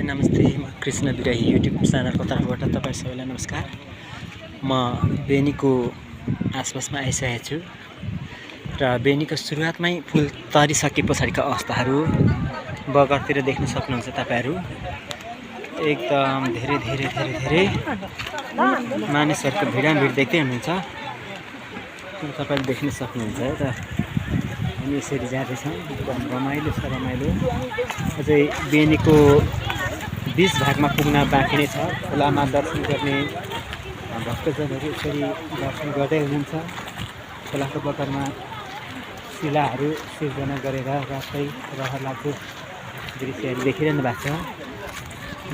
नमस्ते, म कृष्ण बिराही युट्युब च्यानलको तर्फबाट तपाईँ सबैलाई नमस्कार। म बेनीको आसपासमा आइसकेको छु र बेनीको सुरुवातमै फुल तरिसके पछाडिका अवस्थाहरू बगरतिर देख्न सक्नुहुन्छ तपाईहरू। एकदम धेरै मानिसहरूको भिडाभिड देख्दै हुनुहुन्छ, तपाईले देख्न सक्नुहुन्छ र हामी यसरी जाँदैछौँ। एकदम रमाइलो छ, रमाइलो। अझै बेनीको बीच भागमा पुग्न बाँकी नै छ। खोलामा दर्शन गर्ने भक्तजनहरू यसरी दर्शन गर्दै हुनुहुन्छ। खोलाको बगरमा शिलाहरू सिर्जना गरेर रातै रहरलाग्दो दृश्यहरू देखिरहनु भएको छ।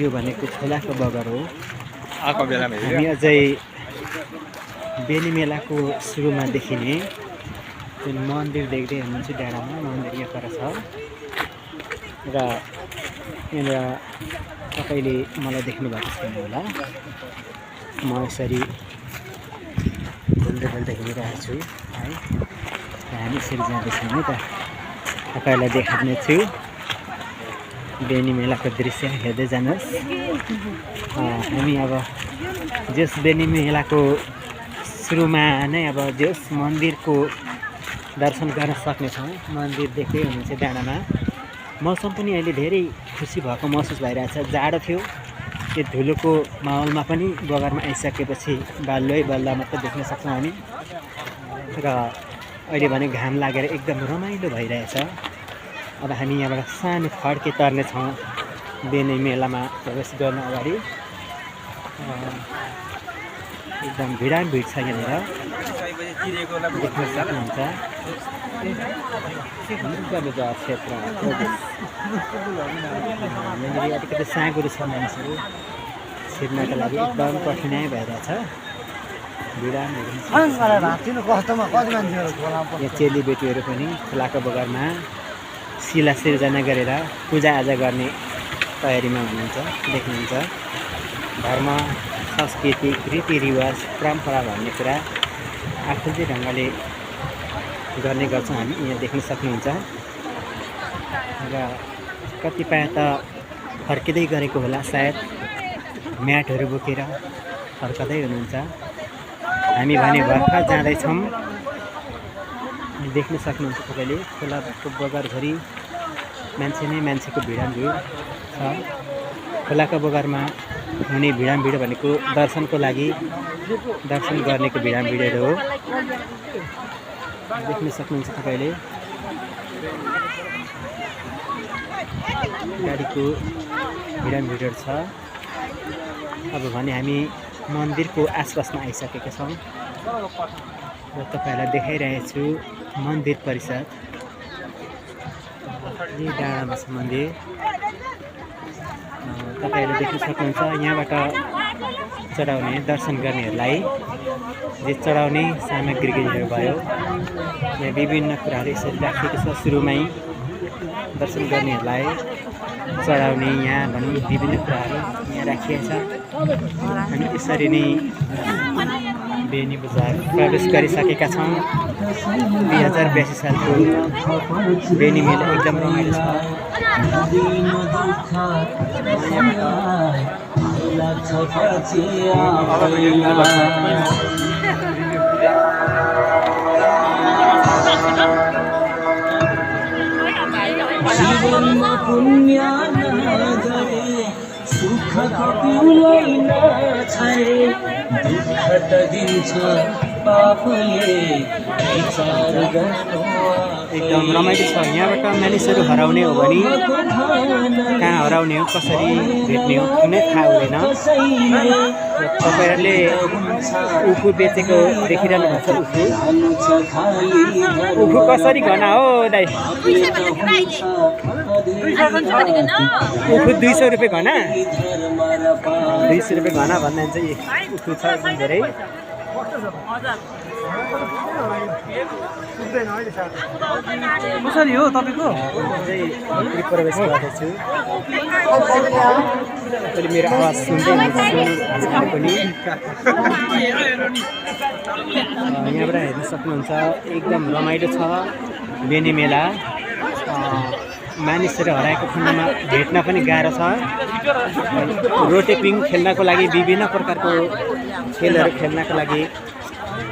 यो भनेको खोलाको बगर हो। हामी अझै बेनी मेलाको सुरुमा देखिने जुन मन्दिर देख्दै हुनुहुन्छ डाँडामा, मन्दिर यहाँ पर छ र यहाँनिर तपाईँले मलाई देख्नु भएको छैन होला। म यसरी डुल्दै हिँडिरहेको छु है। हामी यसरी जाँदैछौँ है त, तपाईँलाई देखाउने छु बेनी मेलाको दृश्य हेर्दै जानुहोस्। हामी अब जस बेनी मेलाको सुरुमा नै अब जस मन्दिरको दर्शन गर्न सक्नेछौँ। मन्दिर देख्दै हुनुहुन्छ डाँडामा। मौसम पनि अहिले धेरै खुसी भएको महसुस भइरहेछ। जाडो थियो, यो धुलोको माहौलमा पनि बगरमा आइसकेपछि बल्ल मात्र देख्न सक्छौँ हामी। र अहिले भने घाम लागेर एकदम रमाइलो भइरहेछ। अब हामी यहाँबाट सानो फड्के तर्नेछौँ बेनी मेलामा प्रवेश गर्न अगाडि। एकदम भिड छ यहाँनिर, देख्न सक्नुहुन्छ। बजार क्षेत्र यहाँनिर अलिकति साँगुरो छ, मानिसहरू छिर्नका लागि एकदम कठिनाइ भइरहेछ। यहाँ चेलीबेटीहरू पनि खोलाको बगरमा शिला सिर्जना गरेर पूजाआजा गर्ने तयारीमा हुनुहुन्छ, देख्नुहुन्छ। धर्म, संस्कृति, रीतिरिवाज, परम्परा भन्ने कुरा आफूले ढङ्गले गर्ने गर्छौँ हामी, यहाँ देख्न सक्नुहुन्छ। र कतिपय त फर्किँदै गरेको होला, सायद म्याटहरू बोकेर फर्कँदै हुनुहुन्छ। हामी भने भर्खर जाँदैछौँ, देख्न सक्नुहुन्छ तपाईँले। खोलाको बगरभरि मान्छे नै मान्छेको भिडाभिड छ। खोलाको बगरमा हुने भिडाभिड भनेको दर्शनको लागि, दर्शन गर्नेको भिडाभिडहरू हो। देख्न सक्नुहुन्छ तपाईँले। गाडीको भिडाभिडहरू छ। अब भने हामी मन्दिरको आसपासमा आइसकेका छौँ र तपाईँहरूलाई देखाइरहेको छु मन्दिर परिसर। यी डाँडामा छ मन्दिर, तपाईँहरूले देख्न सक्नुहुन्छ। यहाँबाट चढाउने दर्शन गर्नेहरूलाई जे चढाउने सामग्रीहरू भयो, यहाँ विभिन्न कुराहरू यसरी राखिएको छ। सुरुमै दर्शन गर्नेहरूलाई चढाउने यहाँ भनौँ विभिन्न कुराहरू यहाँ राखिएको छ। हामी यसरी नै बेनी बजार प्रवेश गरिसकेका छौँ। 2082 सालको बेनी मेला एकदम रमाइलो छ। जीवनमा पुण्य नगरे सुख पिउलै नछाडे, दुःख त दिन्छ पापले विचार गर्नु। एकदम रमाइलो छ। यहाँबाट मानिसहरू हराउने हो भने कहाँ हराउने हो, कसरी भेट्ने हो, कुनै थाहा हुँदैन। तपाईँहरूले उखु बेचेको देखिरहनु भएको छ। उखु कसरी घना हो दाइ? उखु 200 रुपियाँ घना। 200 रुपियाँ घना भन्दा चाहिँ उखु छ धेरै। कसरी हो तपाईँको? प्रवेश गर्दैछु। तपाईँले मेरो आवाज सुन्दै हुनुहुन्छ पनि। यहाँबाट हेर्न सक्नुहुन्छ, एकदम रमाइलो छ बेनी मेला। मानिसहरू हराएको खण्डमा भेट्न पनि गाह्रो छ। रोटेपिङ खेल्नको लागि विभिन्न प्रकारको खेलहरू खेल्नको लागि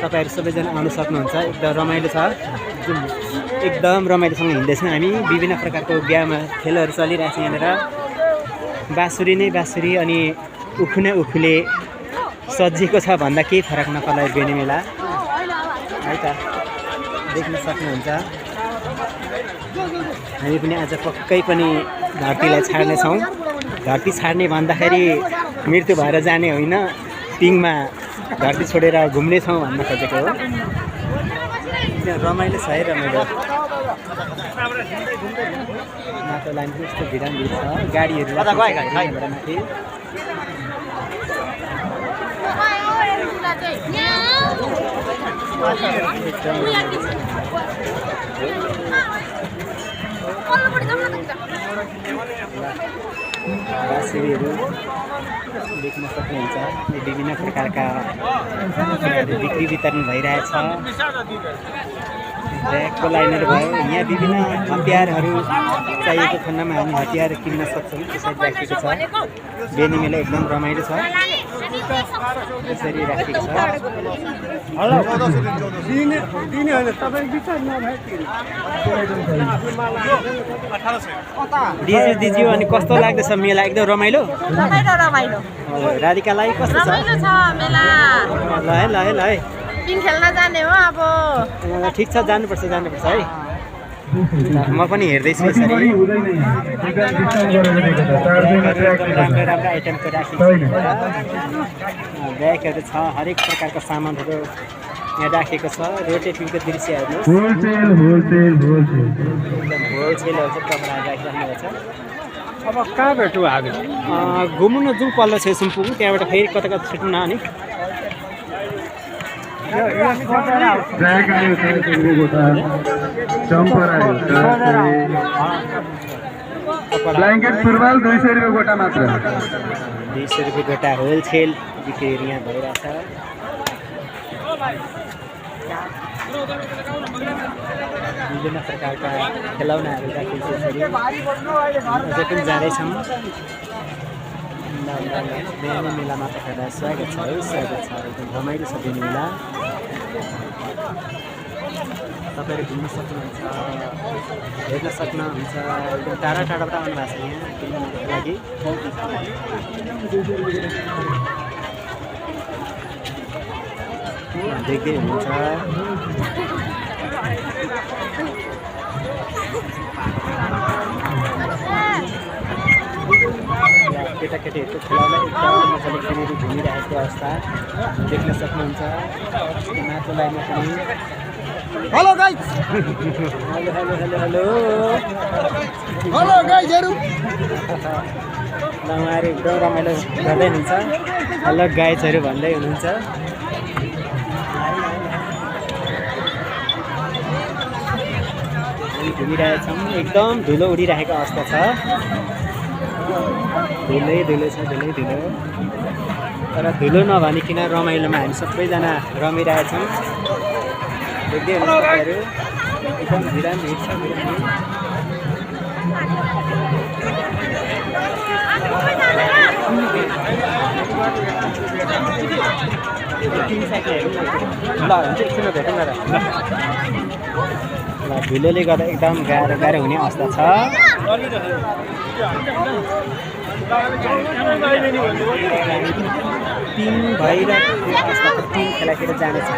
तपाईँहरू सबैजना आउन सक्नुहुन्छ। एकदम रमाइलो छ, एकदम रमाइलोसँग हिँड्दैछौँ हामी। विभिन्न प्रकारको गेम खेलहरू चलिरहेको छ यहाँनिर। बाँसुरी नै बाँसुरी अनि उखु नै उखुले सजिएको छ भन्दा केही फरक नपर्ला बेनी मेला है त, देख्न सक्नुहुन्छ। हामी पनि आज पक्कै पनि धरतीलाई छाड्नेछौँ। धरती छाड्ने भन्दाखेरि मृत्यु भएर जाने होइन, पिङमा धरती छोडेर घुम्नेछौँ भन्न खोजेको हो। रमाइलो छ है, रमाइलो। माटो लाइन पनि यस्तो भिड छ, गाडीहरू माथि। बाँसुरीहरू देख्न सक्नुहुन्छ। विभिन्न प्रकारका बिक्री वितरण भइरहेछ। ब्यागको लाइनहरू भयो। यहाँ विभिन्न हतियारहरू चाहिएको खण्डमा हामी हतियार किन्न सक्छौँ, त्यसरी राखिएको छ। बेनी मेला एकदम रमाइलो छ, त्यसरी राखिएको छ। दिजु अनि कस्तो लाग्दैछ मेला? एकदम रमाइलो रमाइलो। राधिकालाई कस्तो छ? ल है ल है ल है, पिङ खेल्न जाने हो अब। ठिक छ, जानुपर्छ है। म पनि हेर्दैछु यसरी। राम्रो राम्रो आइटमको राखिएको छ। ब्यागहरू छ, हरेक प्रकारको सामानहरू यहाँ राखेको छ। रोटेपिङको दृश्य हेर्नुहोस्, होलसेलहरू चाहिँ कपडाहरू राखिराख्नु छ। अब कहाँ भेटौँ हामी? घुम्नु जाउँ पल्लो छेउसम्म पुगौँ, त्यहाँबाट फेरि कता कता छुट्नु न। अनि ब्ल्याङ्केट फुटबल 200 रुपियाँ गोटा मात्र। 200 रुपियाँ गोटा होलसेल बिक्रीहरू यहाँ भइरहेछ। विभिन्न प्रकारका खेलौनाहरू राखिन्छ। यसरी अझै पनि जाँदैछौँ। बेनी मेलामा तपाईँलाई स्वागत छ है, स्वागत छ। एकदम रमाइलो छ बेनी मेला। तपाईँहरू घुम्न सक्नुहुन्छ, हेर्न सक्नुहुन्छ। एकदम टाढा टाढाबाट आउनु भएको छ यहाँ किन्नको लागि। देख्दै हुनुहुन्छ। केटाकेटीहरूको खेलाउन एकदम मजाले खेलेर घुमिरहेको अवस्था देख्न सक्नुहुन्छ। माटो लाइनमा पनि hello guys, hello hello hello hello hello गाइजहरू। उहाँहरू एकदम रमाइलो गर्दै हुनुहुन्छ। हेलो गाइजहरू भन्दै हुनुहुन्छ। घुमिरहेछौँ, एकदम धुलो उडिरहेको अवस्था छ। धुलै धुलो छ, धुलै धुलो। तर धुलो नभनिकन रमाइलोमा हामी सबैजना रमिरहेछौँ। देख्दै हुनुहुन्छ तपाईँहरू, एकदम भिड छ। ल हुन्छ, एकछिनमा भेटौँ न। ल धुलोले गर्दा एकदम गाह्रो हुने अवस्था छ। पिङ भइरहेको अवस्थाको पिङ खेलाखेर जानेछ।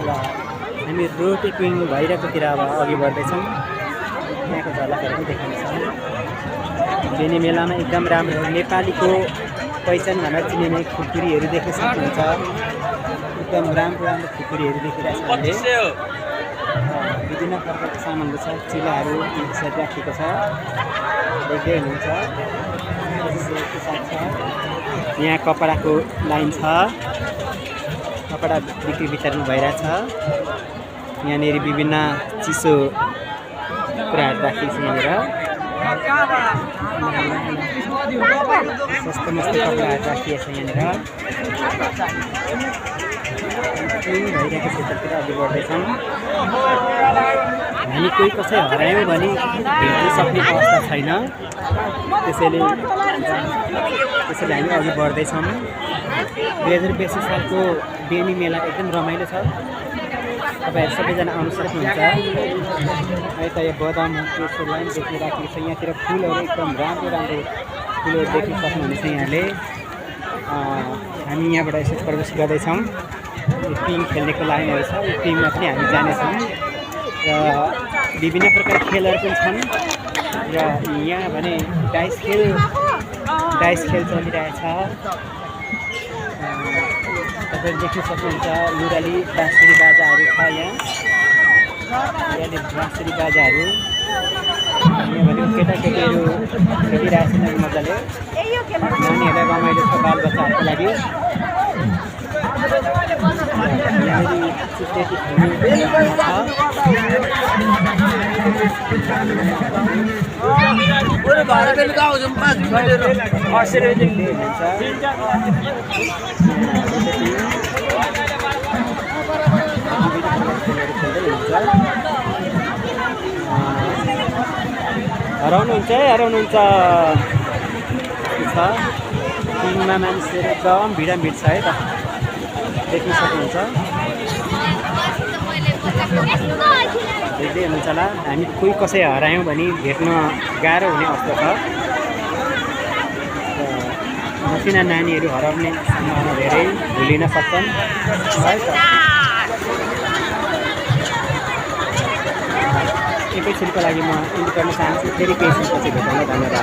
ल हामी रोटेपिङ भइरहेकोतिर अब अघि बढ्दैछौँ। यहाँको झलकहरू पनि देखाउनेछौँ। बेनी मेलामा एकदम राम्रो नेपालीको पहिचान भनेर चिनिने खुकुरीहरू देख्न सक्नुहुन्छ। एकदम राम्रो राम्रो खुकुरीहरू देखिरहेको छ हामीले। विभिन्न प्रकारको सामानहरू छ, चुलाहरू यसरी राखिएको छ, देख्दै हुनुहुन्छ। यहाँ कपडाको लाइन छ, कपडा बिक्री वितरण भइरहेछ। यहाँनिर विभिन्न चिसो कुराहरू राखिएको छ। यहाँनिर सस्तो मस्तो कपडाहरू राखिएको छ यहाँनिर भइरहेको क्षेत्रतिर अघि बढ्दैछौँ हामी कोही कसै हरायौँ भने भेट्न सक्ने अवस्था छैन त्यसैले हामी अघि बढ्दैछौँ 2082 सालको बेनी मेला एकदम रमाइलो छ तपाईँहरू सबैजना आउनु सक्नुहुन्छ यता यो बदामको लाइन देख्न राखेको छ यहाँतिर फुलहरू एकदम राम्रो राम्रो फुलहरू देख्न सक्नुहुनेछ यहाँले हामी यहाँबाट यसो प्रवेश गर्दैछौँ यो पिङ खेल्नेको लाइनहरू छ यो पिङमा पनि हामी जानेछौँ र विभिन्न प्रकारका खेलहरू पनि छन् र यहाँ भने डाइस खेल चलिरहेछ तपाईँहरू देख्न सक्नुहुन्छ लुराली बाँसुरी बाजाहरू छ यहाँ बाँसुरी बाजाहरू यहाँ भनेको केटाकेटीहरू खेलिरहेछन् मजाले नानीहरूलाई रमाइलो छ बालबच्चाहरूको लागि हराउनुहुन्छ टिममा मान्छेहरू एकदम भिड छ है त देख्न सक्नुहुन्छ देख्दै हुनुहुन्छ होला हामी कोही कसै हरायौँ भने भेट्न गाह्रो हुने अवस्था छ मसिना नानीहरू हराउने सम्भावना धेरै भुलिन सक्छन् है त एकैछिनको लागि म इन्ड गर्न चाहन्छु फेरि केही छिनपछि भेट्न धन्यवाद